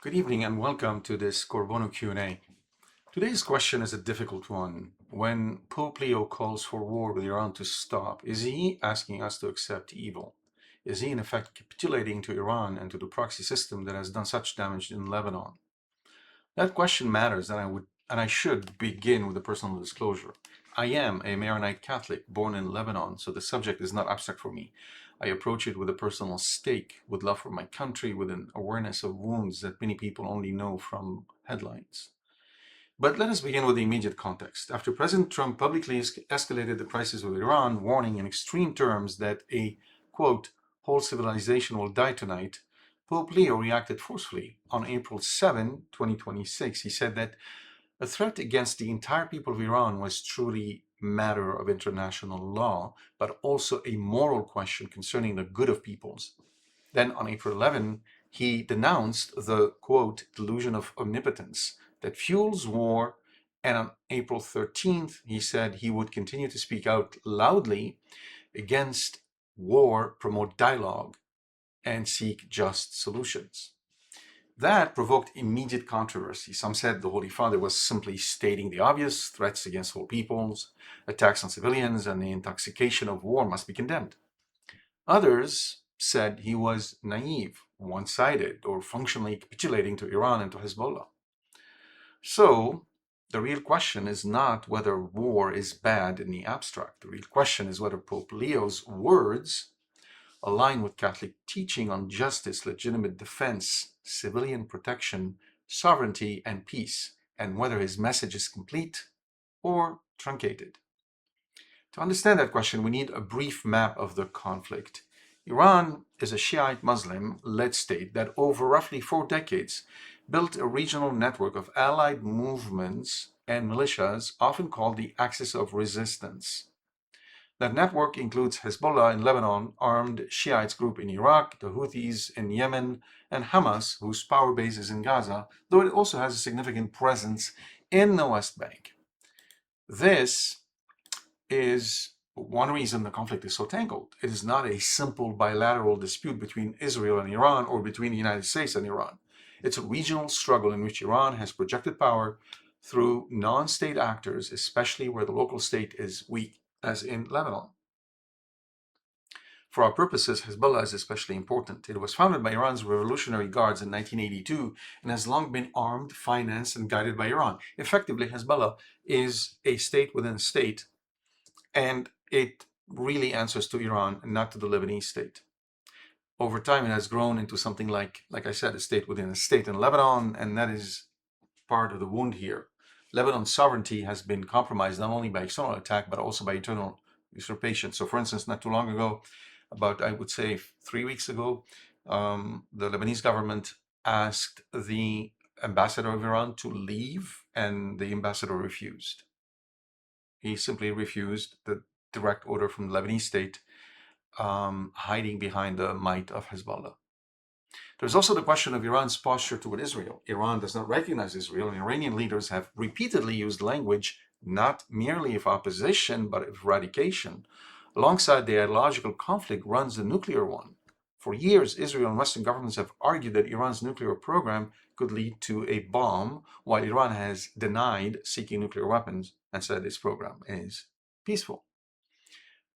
Good evening and welcome to this Corbono Q&A. Today's question is a difficult one. When Pope Leo calls for war with Iran to stop, is he asking us to accept evil? Is he in effect capitulating to Iran and to the proxy system that has done such damage in Lebanon? That question matters, and I should begin with a personal disclosure. I am a Maronite Catholic born in Lebanon, so the subject is not abstract for me. I approach it with a personal stake, with love for my country, with an awareness of wounds that many people only know from headlines. But let us begin with the immediate context. After President Trump publicly escalated the crisis with Iran, warning in extreme terms that a, quote, whole civilization will die tonight, Pope Leo reacted forcefully. On April 7, 2026, he said that a threat against the entire people of Iran was truly a matter of international law, but also a moral question concerning the good of peoples. Then on April 11, he denounced the, quote, delusion of omnipotence that fuels war. And on April 13th, he said he would continue to speak out loudly against war, promote dialogue, and seek just solutions. That provoked immediate controversy. Some said the Holy Father was simply stating the obvious: threats against whole peoples, attacks on civilians, and the intoxication of war must be condemned. Others said he was naive, one-sided, or functionally capitulating to Iran and to Hezbollah. So, the real question is not whether war is bad in the abstract. The real question is whether Pope Leo's words align with Catholic teaching on justice, legitimate defense, civilian protection, sovereignty, and peace, and whether his message is complete or truncated. To understand that question, we need a brief map of the conflict. Iran is a Shiite Muslim-led state that over roughly 4 decades built a regional network of allied movements and militias, often called the Axis of Resistance. That network includes Hezbollah in Lebanon, armed Shiites group in Iraq, the Houthis in Yemen, and Hamas, whose power base is in Gaza, though it also has a significant presence in the West Bank. This is one reason the conflict is so tangled. It is not a simple bilateral dispute between Israel and Iran or between the United States and Iran. It's a regional struggle in which Iran has projected power through non-state actors, especially where the local state is weak, as in Lebanon. For our purposes, Hezbollah is especially important. It was founded by Iran's Revolutionary Guards in 1982 and has long been armed, financed, and guided by Iran. Effectively, Hezbollah is a state within a state, and it really answers to Iran and not to the Lebanese state. Over time, it has grown into something like I said, a state within a state in Lebanon, and that is part of the wound here. Lebanon's sovereignty has been compromised not only by external attack, but also by internal usurpation. So, for instance, not too long ago, about, I would say, 3 weeks ago, the Lebanese government asked the ambassador of Iran to leave, and the ambassador refused. He simply refused the direct order from the Lebanese state, hiding behind the might of Hezbollah. There's also the question of Iran's posture toward Israel. Iran does not recognize Israel, and Iranian leaders have repeatedly used language not merely of opposition, but of eradication. Alongside the ideological conflict runs the nuclear one. For years, Israel and Western governments have argued that Iran's nuclear program could lead to a bomb, while Iran has denied seeking nuclear weapons and said its program is peaceful.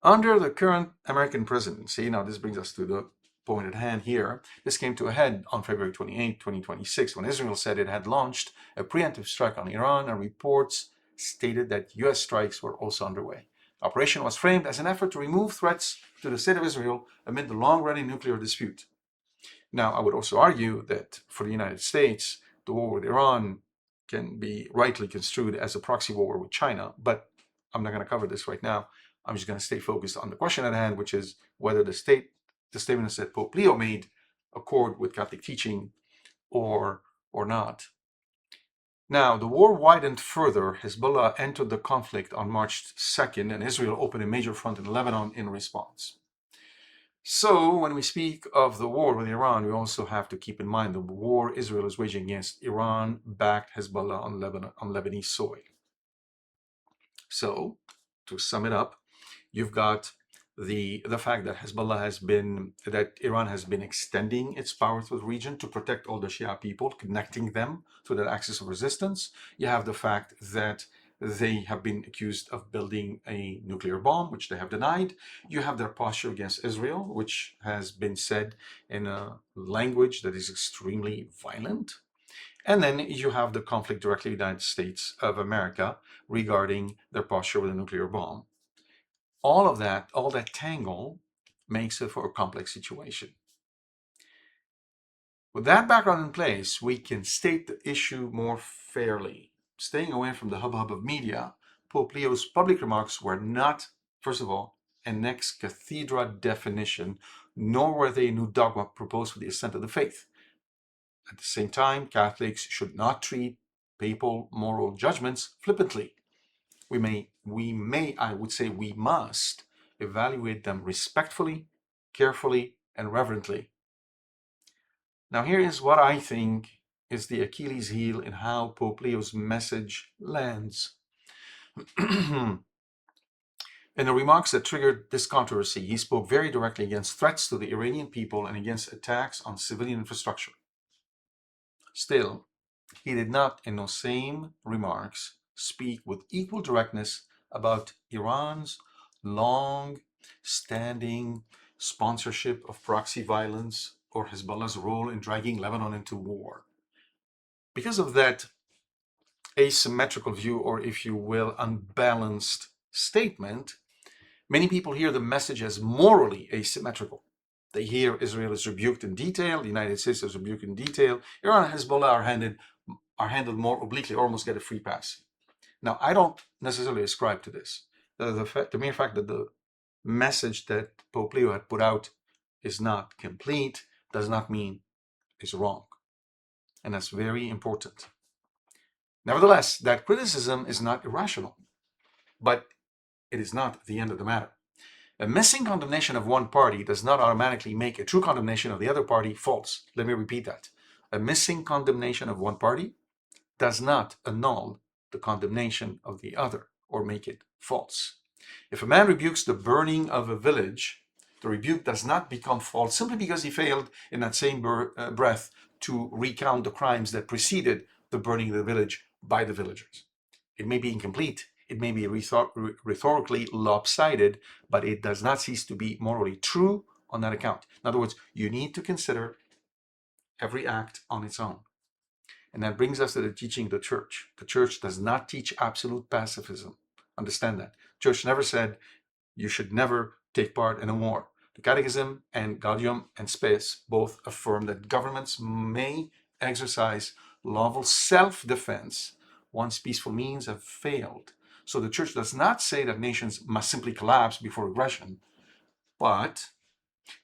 Under the current American presidency, now this brings us to the point at hand here, this came to a head on February 28, 2026, when Israel said it had launched a preemptive strike on Iran, and reports stated that US strikes were also underway. The operation was framed as an effort to remove threats to the state of Israel amid the long-running nuclear dispute. Now, I would also argue that for the United States, the war with Iran can be rightly construed as a proxy war with China, but I'm not going to cover this right now. I'm just going to stay focused on the question at hand, which is whether the statements that Pope Leo made accord with Catholic teaching or not. Now, the war widened further. Hezbollah entered the conflict on March 2nd, and Israel opened a major front in Lebanon in response. So, when we speak of the war with Iran, we also have to keep in mind the war Israel is waging against Iran-backed Hezbollah on Lebanese soil. So, to sum it up, you've got the fact that Iran has been extending its power to the region to protect all the Shia people, connecting them to that axis of resistance. You have the fact that they have been accused of building a nuclear bomb, which they have denied. You have their posture against Israel, which has been said in a language that is extremely violent. And then you have the conflict directly with the United States of America regarding their posture with a nuclear bomb. All that tangle makes it for a complex situation. With that background in place, we can state the issue more fairly. Staying away from the hubbub of media, Pope Leo's public remarks were not, first of all, an ex cathedra definition, nor were they a new dogma proposed for the assent of the faith. At the same time, Catholics should not treat papal moral judgments flippantly. I would say we must evaluate them respectfully, carefully, and reverently. Now, here is what I think is the Achilles heel in how Pope Leo's message lands. In the remarks that triggered this controversy, he spoke very directly against threats to the Iranian people and against attacks on civilian infrastructure. Still, he did not, in those same remarks, speak with equal directness about Iran's long-standing sponsorship of proxy violence or Hezbollah's role in dragging Lebanon into war. Because of that asymmetrical view, or if you will, unbalanced statement, many people hear the message as morally asymmetrical. They hear Israel is rebuked in detail, the United States is rebuked in detail, Iran and Hezbollah are handled more obliquely, almost get a free pass. Now, I don't necessarily ascribe to this. The mere fact that the message that Pope Leo had put out is not complete does not mean it's wrong. And that's very important. Nevertheless, that criticism is not irrational, but it is not the end of the matter. A missing condemnation of one party does not automatically make a true condemnation of the other party false. Let me repeat that. A missing condemnation of one party does not annul the condemnation of the other or make it false. If a man rebukes the burning of a village, the rebuke does not become false simply because he failed in that same breath to recount the crimes that preceded the burning of the village by the villagers. It may be incomplete, it may be rhetorically lopsided, but it does not cease to be morally true on that account. In other words, you need to consider every act on its own. And that brings us to the teaching of the church. The church does not teach absolute pacifism. Understand that. Church never said you should never take part in a war. The Catechism and Gaudium and Spes both affirm that governments may exercise lawful self-defense once peaceful means have failed. So the church does not say that nations must simply collapse before aggression, but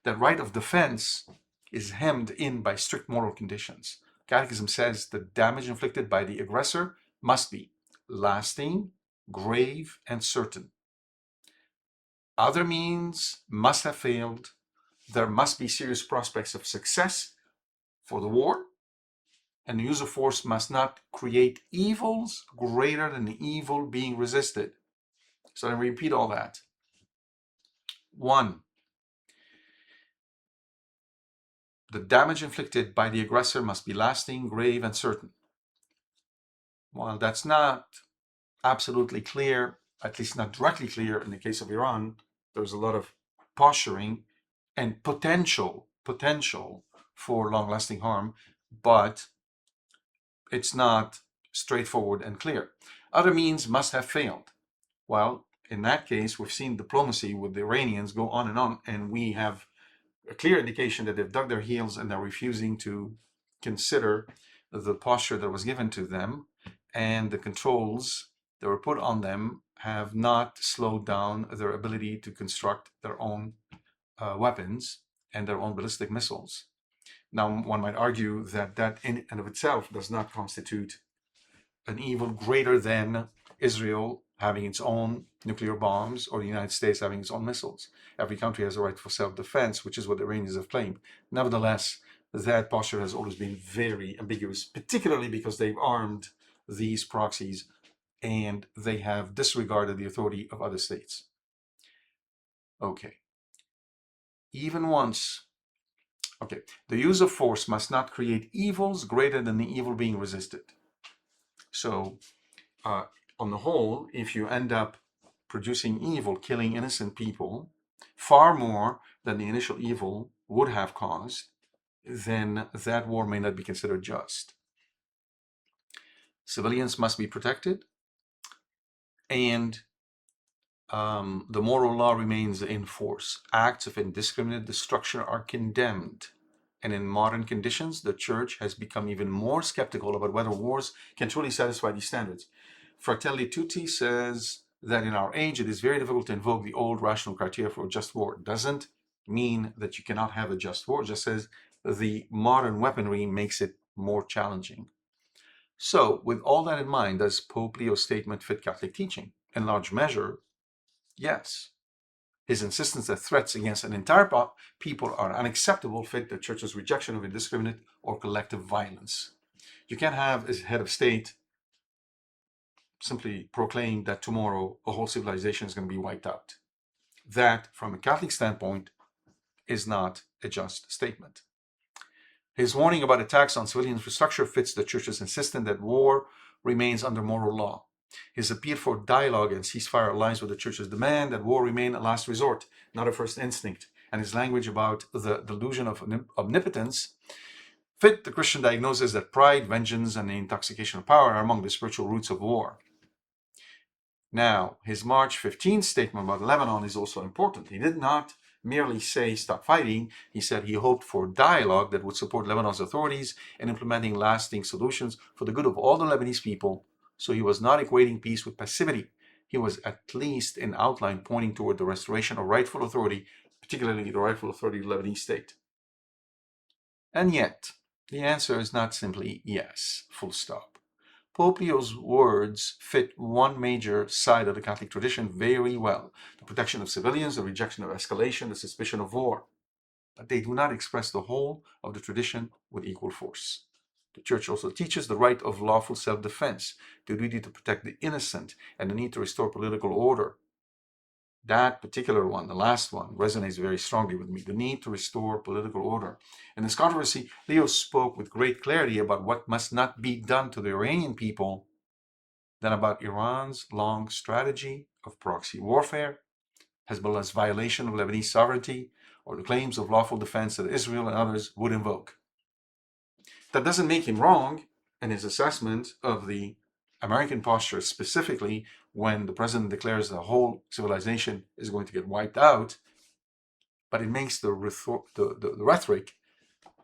that right of defense is hemmed in by strict moral conditions. Catechism says the damage inflicted by the aggressor must be lasting, grave, and certain. Other means must have failed. There must be serious prospects of success for the war, and the use of force must not create evils greater than the evil being resisted. So let me repeat all that. 1. The damage inflicted by the aggressor must be lasting, grave, and certain. While that's not absolutely clear, at least not directly clear in the case of Iran, there's a lot of posturing and potential for long-lasting harm, but it's not straightforward and clear. Other means must have failed. Well, in that case, we've seen diplomacy with the Iranians go on, and we have a clear indication that they've dug their heels and they're refusing to consider the posture that was given to them, and the controls that were put on them have not slowed down their ability to construct their own weapons and their own ballistic missiles. Now, one might argue that that in and of itself does not constitute an evil greater than Israel having its own nuclear bombs or the United States having its own missiles. Every country has a right for self-defense, which is what the Iranians have claimed. Nevertheless, that posture has always been very ambiguous, particularly because they've armed these proxies and they have disregarded the authority of other states. Okay, even once. Okay, the use of force must not create evils greater than the evil being resisted. So, on the whole, if you end up producing evil, killing innocent people, far more than the initial evil would have caused, then that war may not be considered just. Civilians must be protected, and the moral law remains in force. Acts of indiscriminate destruction are condemned. And in modern conditions, the church has become even more skeptical about whether wars can truly satisfy these standards. Fratelli Tutti says that in our age, it is very difficult to invoke the old rational criteria for a just war. It doesn't mean that you cannot have a just war. It just says the modern weaponry makes it more challenging. So, with all that in mind, does Pope Leo's statement fit Catholic teaching? In large measure, yes. His insistence that threats against an entire people are unacceptable fit the Church's rejection of indiscriminate or collective violence. You can't have, as head of state, simply proclaim that tomorrow a whole civilization is going to be wiped out. That, from a Catholic standpoint, is not a just statement. His warning about attacks on civilian infrastructure fits the Church's insistence that war remains under moral law. His appeal for dialogue and ceasefire aligns with the Church's demand that war remain a last resort, not a first instinct, and his language about the delusion of omnipotence fit the Christian diagnosis that pride, vengeance, and the intoxication of power are among the spiritual roots of war. Now, his March 15th statement about Lebanon is also important. He did not merely say stop fighting. He said he hoped for dialogue that would support Lebanon's authorities in implementing lasting solutions for the good of all the Lebanese people. So he was not equating peace with passivity. He was at least in outline pointing toward the restoration of rightful authority, particularly the rightful authority of the Lebanese state. And yet, the answer is not simply yes, full stop. Pope Leo's words fit one major side of the Catholic tradition very well: the protection of civilians, the rejection of escalation, the suspicion of war. But they do not express the whole of the tradition with equal force. The Church also teaches the right of lawful self-defense, the duty to protect the innocent, and the need to restore political order. That particular one, the last one, resonates very strongly with me: the need to restore political order. In this controversy, Leo spoke with great clarity about what must not be done to the Iranian people, then about Iran's long strategy of proxy warfare, Hezbollah's violation of Lebanese sovereignty, or the claims of lawful defense that Israel and others would invoke. That doesn't make him wrong in his assessment of the American posture, specifically when the president declares the whole civilization is going to get wiped out, but it makes the rhetoric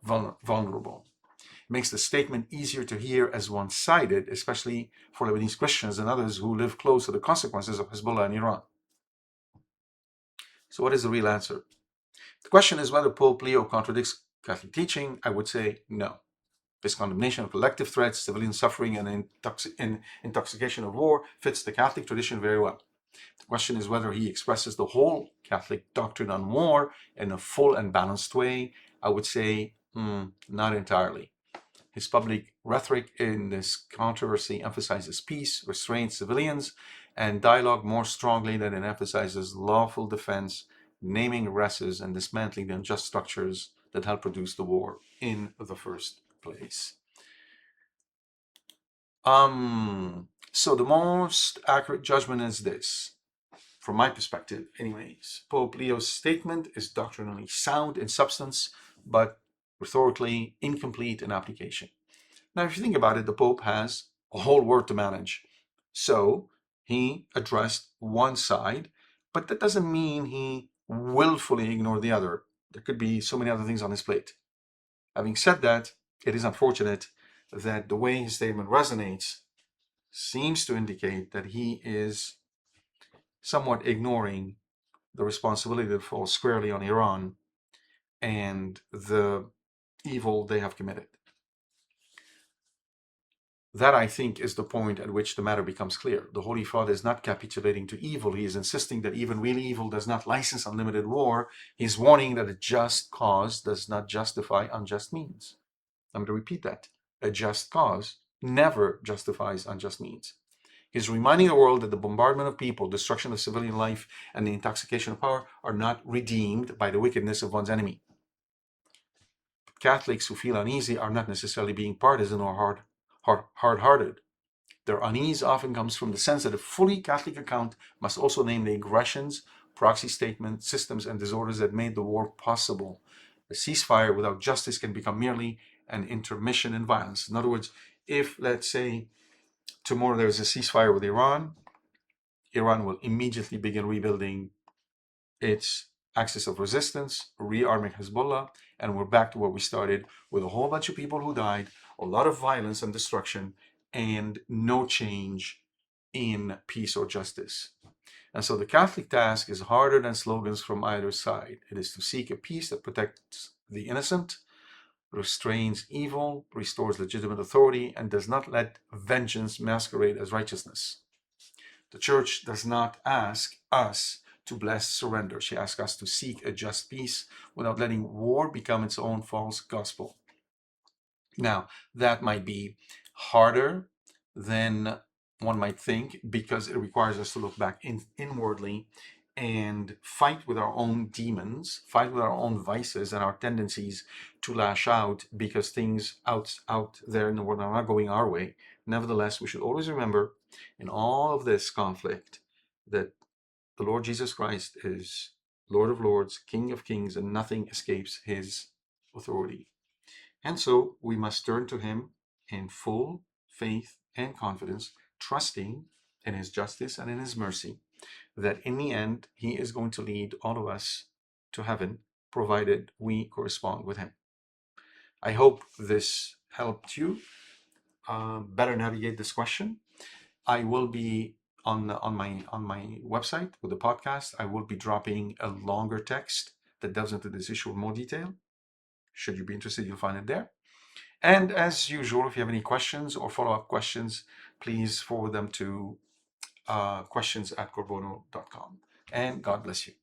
vulnerable. It makes the statement easier to hear as one-sided, especially for Lebanese Christians and others who live close to the consequences of Hezbollah in Iran. So what is the real answer? The question is whether Pope Leo contradicts Catholic teaching. I would say no. His condemnation of collective threats, civilian suffering, and intoxication of war fits the Catholic tradition very well. The question is whether he expresses the whole Catholic doctrine on war in a full and balanced way. I would say not entirely. His public rhetoric in this controversy emphasizes peace, restraint, civilians, and dialogue more strongly than it emphasizes lawful defense, naming aggressors, and dismantling the unjust structures that helped produce the war in the first place. So the most accurate judgment is this, from my perspective anyways. Pope Leo's statement is doctrinally sound in substance, but rhetorically incomplete in application. Now, if you think about it, the Pope has a whole world to manage. So he addressed one side, but that doesn't mean he willfully ignored the other. There could be so many other things on his plate. Having said that, it is unfortunate that the way his statement resonates seems to indicate that he is somewhat ignoring the responsibility that falls squarely on Iran and the evil they have committed. That, I think, is the point at which the matter becomes clear. The Holy Father is not capitulating to evil. He is insisting that even real evil does not license unlimited war. He's warning that a just cause does not justify unjust means. I'm going to repeat that. A just cause never justifies unjust means. He's reminding the world that the bombardment of people, destruction of civilian life, and the intoxication of power are not redeemed by the wickedness of one's enemy. Catholics who feel uneasy are not necessarily being partisan or hard-hearted. Their unease often comes from the sense that a fully Catholic account must also name the aggressions, proxy statements, systems, and disorders that made the war possible. A ceasefire without justice can become merely an intermission in violence. In other words, if, let's say, tomorrow there's a ceasefire with Iran, Iran will immediately begin rebuilding its axis of resistance, rearming Hezbollah, and we're back to where we started with a whole bunch of people who died, a lot of violence and destruction, and no change in peace or justice. And so the Catholic task is harder than slogans from either side. It is to seek a peace that protects the innocent, restrains evil, restores legitimate authority, and does not let vengeance masquerade as righteousness. The Church does not ask us to bless surrender. She asks us to seek a just peace without letting war become its own false gospel. Now, that might be harder than one might think because it requires us to look back inwardly and fight with our own demons, fight with our own vices and our tendencies to lash out because things out there in the world are not going our way. Nevertheless, we should always remember in all of this conflict that the Lord Jesus Christ is Lord of Lords, King of Kings, and nothing escapes his authority. And so we must turn to him in full faith and confidence, trusting in his justice and in his mercy, that in the end, he is going to lead all of us to heaven, provided we correspond with him. I hope this helped you better navigate this question. I will be on my website with the podcast. I will be dropping a longer text that delves into this issue in more detail. Should you be interested, you'll find it there. And as usual, if you have any questions or follow-up questions, please forward them to questions@corbono.com. And God bless you.